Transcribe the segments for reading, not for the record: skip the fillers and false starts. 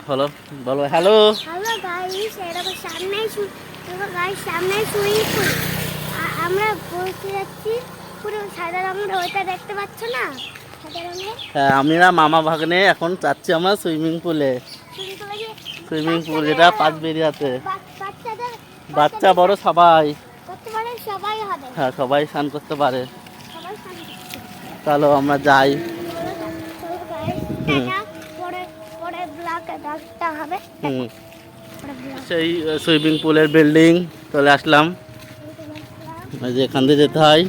Hello, বলো hello. Hello guys, এরকম সামনে সুইমিং পুল। আমরা বসে যাচ্ছি, পুরো সাদা রঙের, ওইটা দেখতে পাচ্ছ না? সাদা রঙের। হ্যাঁ, আমরা মামা ভাগ্নে এখন যাচ্ছি আমরা সুইমিং পুলে। সুইমিং পুল যেটা পাঁচবেরিয়াতে। বাচ্চাদের বাচ্চা বড় সবাই। করতে পারে, সবাই হবে। হ্যাঁ, সবাই স্নান করতে পারে। সবাই স্নান করতে পারে। চলো আমরা যাই। চলো গাইস, হুম। টাটা। পরে পরে ব্লগে দেখা হবে। হুম, পরে ব্লগ সেই সুইমিং পুলের বিল্ডিং চলে আসলাম। ওই যে এখান দিয়ে যেতে হয়।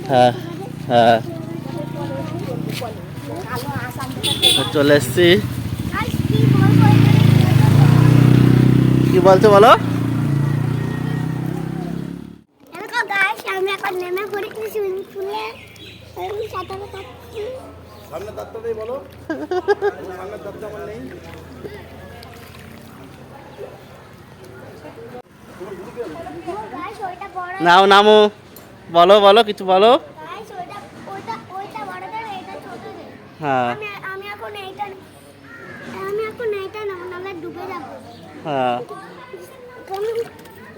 হ্যাঁ হ্যাঁ, চলে এসছি। কি বলছো বলো? আমি এখন নেমে পড়েছি সুইমিং পুলে। সাঁতার কাটছি। সামনে দাঁতটাই বলো। সামনে দাঁতটা আমার নেই। গাইস, ওইটা বড়। নাও নামো, বলো বলো কিছু বলো। গাইস, ওইটা বড়দের, এটা ছোটদের। হ্যাঁ আমি এখন এইটা নেব, নাহলে ডুবে যাব। হ্যাঁ, আমি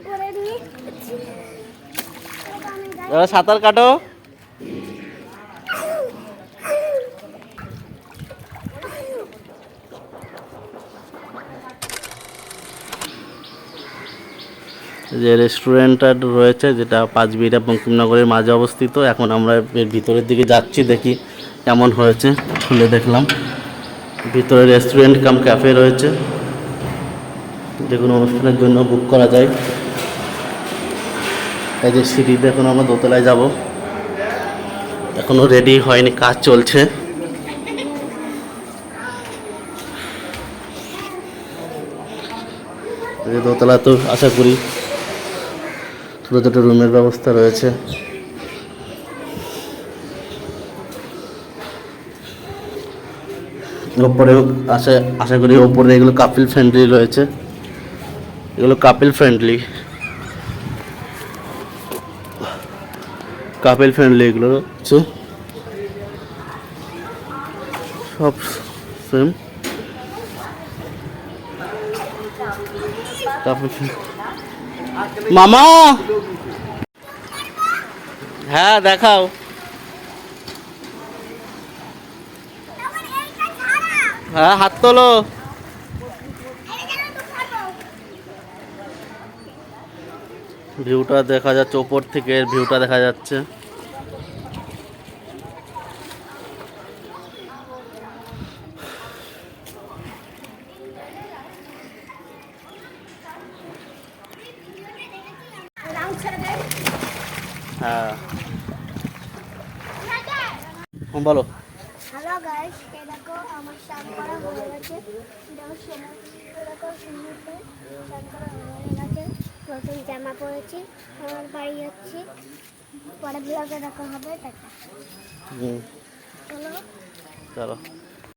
করে নিয়ে এবার সাঁতার কাটো। যে রেস্টুরেন্টটা রয়েছে, যেটা পাঁচবিড়া বঙ্কিমনগরের মাঝে অবস্থিত। এখন আমরা এর ভিতরের দিকে যাচ্ছি, দেখি কেমন হয়েছে। খুলে দেখলাম, ভিতরে রেস্টুরেন্ট কাম ক্যাফে রয়েছে, যে কোনো অনুষ্ঠানের জন্য বুক করা যায়। এই যে সিঁড়িতে এখন আমরা দোতলায় যাব, এখনো রেডি হয়নি, কাজ চলছে। এই যে দোতলা, তো আশা করি ছোটো ছোটো রুমের ব্যবস্থা রয়েছে। ওপরেও আশা করি ওপরে এগুলো কাপিল ফ্রেন্ডলি রয়েছে, এগুলো কাপিল ফ্রেন্ডলি এগুলো হচ্ছে সব সেম কাপিল। মামা, হ্যাঁ দেখাও। হ্যাঁ, হাত তোলো। ভিউটা দেখা যাচ্ছে, ওপর থেকে ভিউটা দেখা যাচ্ছে। হ্যাঁ, বলো। হ্যালো গাইস, এই দেখো আমার স্নান করা হয়ে গেছে। দেখো সুন্দর স্নান করা হয়ে গেছে। নতুন জামা পরেছি, আমার বাড়ি যাচ্ছি। পরে ব্লগে দেখা হবে। টাটা। হুম, চলো। চলো।